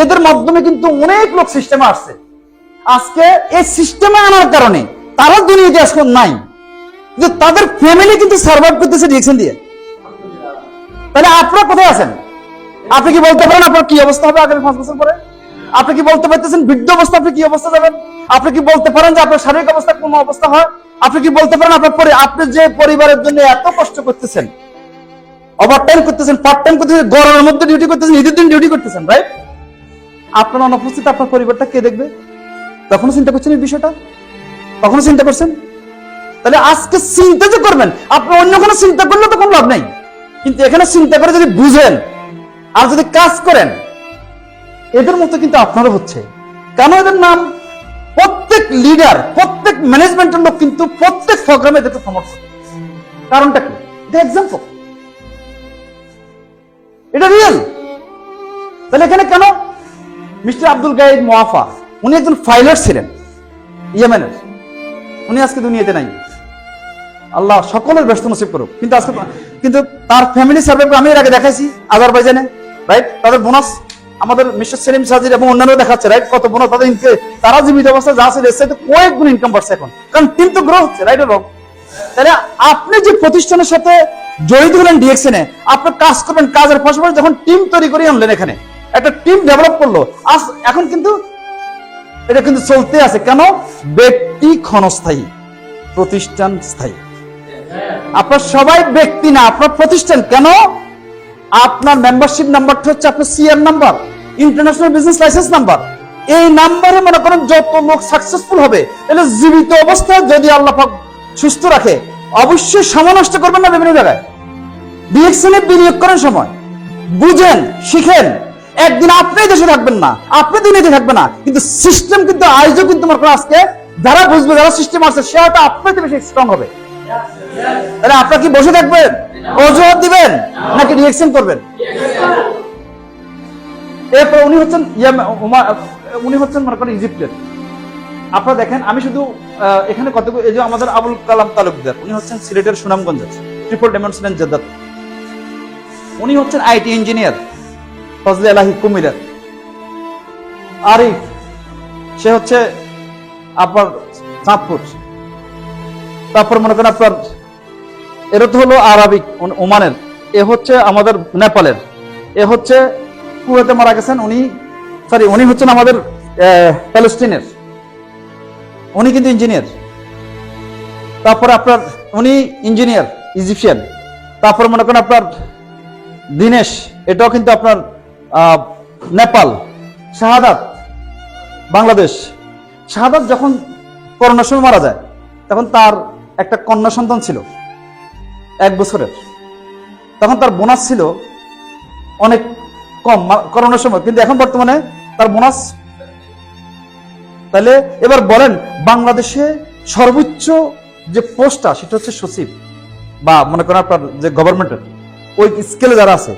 এদের মাধ্যমে কিন্তু অনেক লোক সিস্টেমে আসছে। আজকে এই সিস্টেমে আনার কারণে তারা দুনিয়াতে আজকে নাই, যে তাদের ফ্যামিলি কিন্তু সার্ভাইভ করতেছে ডিএকশন দিয়ে। তাহলে আপনারা কোথায় আছেন? আপনি কি বলতে পারেন আপনার কি অবস্থা হবে আগামী 5 বছর পরে? আপনি কি বলতে পারতেছেন বৃদ্ধ অবস্থা আপনি কি অবস্থা যাবেন? আপনি কি বলতে পারেন যে আপনার শারীরিক অবস্থা কোন অবস্থা হয়? আপনি কি বলতে পারেন আপনি যে পরিবারের জন্য এত কষ্ট করতেছেন, ওভারটাইম করতেছেন, পার্ট টাইম করতেছেন, গরমের মধ্যে ডিউটি করতেছেন, ঈদের দিন ডিউটি করতেছেন, রাইট? আপনার অনুপস্থিত আপনার পরিবারটা কে দেখবে? কখনো চিন্তা করছেন এই বিষয়টা? কখনো চিন্তা করছেন? তাহলে আজকে চিন্তা যে করবেন, আপনি অন্য কোনো চিন্তা করলে তো কোনো লাভ নাই, কিন্তু এখানে চিন্তা করে যদি বুঝেন আর যদি কাজ করেন, এদের মতো কিন্তু আপনারও হচ্ছে। কেন এদের নাম? প্রত্যেক লিডার, প্রত্যেক ম্যানেজমেন্টের লোক কিন্তু প্রত্যেক প্রোগ্রামে এদেরকে সমর্থন। কারণটা কি? এটা এক্সাম্পল, এটা রিয়েল। তাহলে এখানে কেন? মিস্টার আব্দুল গাইদ মোয়াফা, উনি একজন ফাইলার ছিলেন ইয়েমেনের, উনি আজকে দুনিয়াতে নাই। আল্লাহ সকলের ব্যস্ত নসিব করুক। কিন্তু তার ফ্যামিলি সার্ভে আমি এর আগে দেখাইছি আজারবাইজানে, রাইট? তাদের বোনাস আমাদের মিস্টার সেলিম সাজির এবং অন্যান্য দেখাচ্ছে, রাইট? কত বোনাস তাদের, তারা জীবিত অবস্থায় যা ছিল এর সাথে কয়েক গুণ ইনকাম বাড়ছে এখন, কারণ টিম তো গ্রো হচ্ছে, রাইট? এবং তাহলে আপনি যে প্রতিষ্ঠানের সাথে জড়িত হলেন ডিএকশনে, আপনি কাজ করবেন, কাজের পাশাপাশি যখন টিম তৈরি করে আনলেন, এখানে একটা টিম ডেভেলপ করলো, এখন কিন্তু এটা কিন্তু চলতে আছে। কেন? ব্যক্তি ক্ষণস্থায়ী, প্রতিষ্ঠান স্থায়ী। আপনার সবাই ব্যক্তি না, আপনার প্রতিষ্ঠান। কেন? আপনার মেম্বারশিপ নাম্বারটা হচ্ছে আপনার CR number, international business licence number. এই নাম্বারে মনে করেন যত লোক সাকসেসফুল হবে, তাহলে জীবিত অবস্থায় যদি আল্লাহ পাক সুস্থ রাখে, অবশ্যই সময় নষ্ট করবেন না বিভিন্ন জায়গায়। ডিএকশনে বিনিয়োগ করেন সময়, বুঝেন, শিখেন। একদিন আপনি দেশে থাকবেন না, আপনি দুনিয়াতে থাকবে না, কিন্তু সিস্টেম কিন্তু আজও কিন্তু মনে করেন আজকে যারা বুঝবে, যারা সিস্টেম আছে, সে হয়তো আপনার বেশি স্ট্রং হবে। তাহলে আপনারা কি বসে থাকবেন, অজুহাত দিবেন, নাকি রিঅ্যাকশন করবেন? এরপর উনি হচ্ছেন মনে করেন ইজিপ্টের। আপনারা দেখেন, আমি শুধু এখানে কতগুলো, এই যে আমাদের আবুল কালাম তালুকদার, উনি হচ্ছেন সিলেটের সুনামগঞ্জের ট্রিপল ডাইমেনশনাল জেদ্দাত। উনি হচ্ছেন আইটি ইঞ্জিনিয়ার ফজলে এলাহি কুমিল্লার। আরিফ, সে হচ্ছে আপনার চাঁদপুর। তারপর মনে করেন আপনার এরা তো হলো আরবিক ওমানের, এ হচ্ছে আমাদের নেপালের, এ হচ্ছে কুয়েতে মারা গেছেন উনি হচ্ছেন আমাদের প্যালেস্টিনের, উনি কিন্তু ইঞ্জিনিয়ার। তারপরে আপনার উনি ইঞ্জিনিয়ার ইজিপশিয়ান। তারপর মনে করেন আপনার দিনেশ, এটাও কিন্তু আপনার নেপাল। শাহাদাত বাংলাদেশ। শাহাদাত যখন করোনার সময় মারা যায়, তখন তার একটা কন্যা সন্তান ছিল 1 বছরের, তখন তার বোনাস ছিল অনেক কম করোনার সময়, কিন্তু এখন বর্তমানে তার বোনাস। তাহলে এবার বলেন, বাংলাদেশে সর্বোচ্চ যে পোস্টটা সেটা হচ্ছে সচিব, বা মনে করেন আপনার যে গভর্নমেন্টের ওই স্কেলে যারা আছে,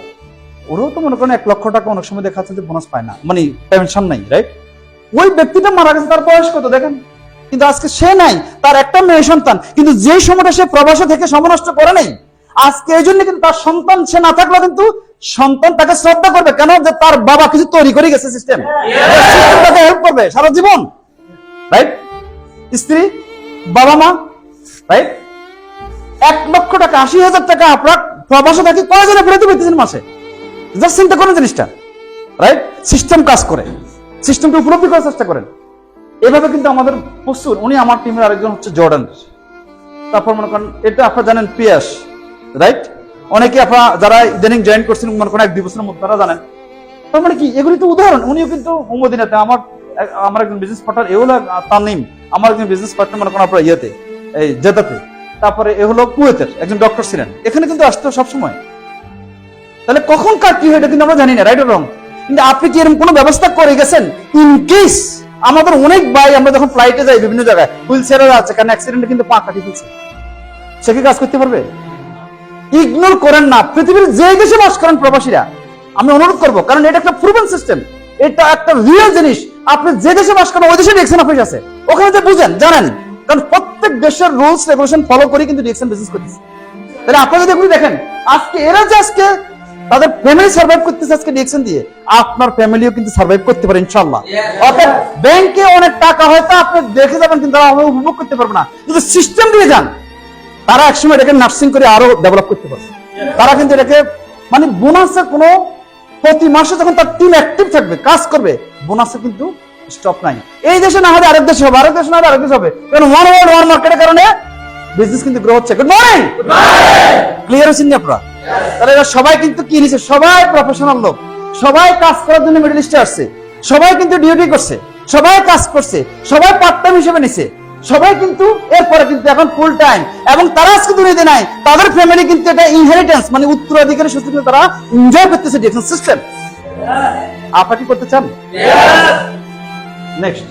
ওরাও তো মনে করেন 1 লক্ষ টাকা অনেক সময় দেখা যাচ্ছে যে বোনাস পায় না, মানে পেনশন নাই, রাইট? ওই ব্যক্তিটা মারা গেছে, তার বয়স কত দেখেন, কিন্তু আজকে সে নাই, তার একটা মেয়ে সন্তান, কিন্তু যে সময়টা সে প্রবাসে থেকে সময় নষ্ট করে নাই, আজকে এই জন্য কিন্তু তার সন্তান সে না থাকলেও কিন্তু সন্তান তাকে শ্রদ্ধা করবে। কেন? যে তার বাবা কিছু তৈরি করে গেছে, সিস্টেম তাকে হেল্প করবে সারা জীবন, রাইট? স্ত্রী, বাবা মা, রাইট? 1 লক্ষ টাকা, 80,000 টাকা আপনার প্রবাসে থাকি কয়জনে ফেরত পেতেছেন মাসে? জাস্ট চিন্তা করেন জিনিসটা, রাইট? সিস্টেম কাজ করে, সিস্টেমটা উপলব্ধি করার চেষ্টা করেন। এভাবে কিন্তু আমাদের প্রচুর, উনি আমার টিমের আরেকজন হচ্ছে জর্ডান। তারপর মনে করেন এটা আপনারা জানেন পিয়াস, রাইট? অনেকে আপনারা যারা ইদানিং জয়েন করছেন মনে করেন 1-2 বছরের মধ্যে, তারা জানেন। তার মানে কি, এগুলি তো উদাহরণ। উনিও কিন্তু মদিনাতে, আমার একজন বিজনেস পার্টনার, এ হলো তানিম, আমার একজন বিজনেস পার্টনার মনে করেন আপনার ইয়েতে, এই জেদাতে। তারপরে এ হলো কুয়েতের একজন ডক্টর ছিলেন, এখানে কিন্তু আসতো সবসময়। তাহলে কখন কার কি হয় এটা কিন্তু আমরা জানি না, রাইট? রং। কিন্তু আপনি কি এরকম কোনো ব্যবস্থা করে গেছেন ইন কেস? আমাদের অনেক ভাই, আমরা যখন ফ্লাইটে যাই বিভিন্ন জায়গায়, হুইল চেয়ারে আছে, কারণ অ্যাক্সিডেন্টে কিন্তু পা কাটি ফেলছে, সে কি কাজ করতে পারবে? ইগনোর করেন না। পৃথিবীর যে দেশে বাস করেন প্রবাসীরা, আমি অনুরোধ করবো, কারণ এটা একটা প্রুভেন সিস্টেম, এটা একটা রিয়েল জিনিস। আপনি যে দেশে বাস করেন ওই দেশে ডিএকশন অফিস আছে, ওখানে যে বুঝেন, জানেন, কারণ প্রত্যেক দেশের রুলস রেগুলেশন ফলো করে কিন্তু ডিএকশন বিজনেস করতেছে। তাহলে আপনারা যদি এগুলি দেখেন, আজকে এরা যে আজকে তাদের ফ্যামিলি সার্ভাইভ করতেছে আজকে ডিএকশন দিয়ে, আপনার ফ্যামিলিও কিন্তু সার্ভাইভ করতে পারে ইনশাআল্লাহ। অর্থাৎ ব্যাংকে অনেক টাকা হয়তো আপনি দেখে যাবেন কিন্তু তারা উপভোগ করতে পারবে না, যদি সিস্টেম দিয়ে যান তারা একসময় এটাকে নার্সিং করে আরো ডেভেলপ করতে পারবে। তারা কিন্তু এটাকে মানে বোনাসের কোনো প্রতি মাসে যখন তার টিম অ্যাক্টিভ থাকবে, কাজ করবে, বোনাসে কিন্তু স্টপ নাই। এই দেশে না হলে আরেক দেশে হবে, আরেক দেশে না হলে আরেক দেশে হবে, কারণ ওয়ান ওয়ার্ল্ড ওয়ান মার্কেটের কারণে বিজনেস কিন্তু গ্রো হচ্ছে। গুড মর্নিং, ক্লিয়ার হচ্ছেন আপনারা? তাহলে এরা সবাই কিন্তু কি নিছে, সবাই প্রফেশনাল লোক, সবাই কাজ করার জন্য মিডল ইস্টে আসছে, সবাই কিন্তু ডিউটি করছে, সবাই কাজ করছে, সবাই পার্ট টাইম হিসেবে নিছে, সবাই কিন্তু এরপরে কিন্তু এখন ফুল টাইম, এবং তারা আজকে দুনিয়াতে নাই, তাদের ফ্যামিলি কিন্তু এটা ইনহেরিটেন্স মানে উত্তরাধিকারী সূত্রে তারা এনজয় করতেছে ডিএকশন সিস্টেম। আপনারা কি করতে চান? নেক্সট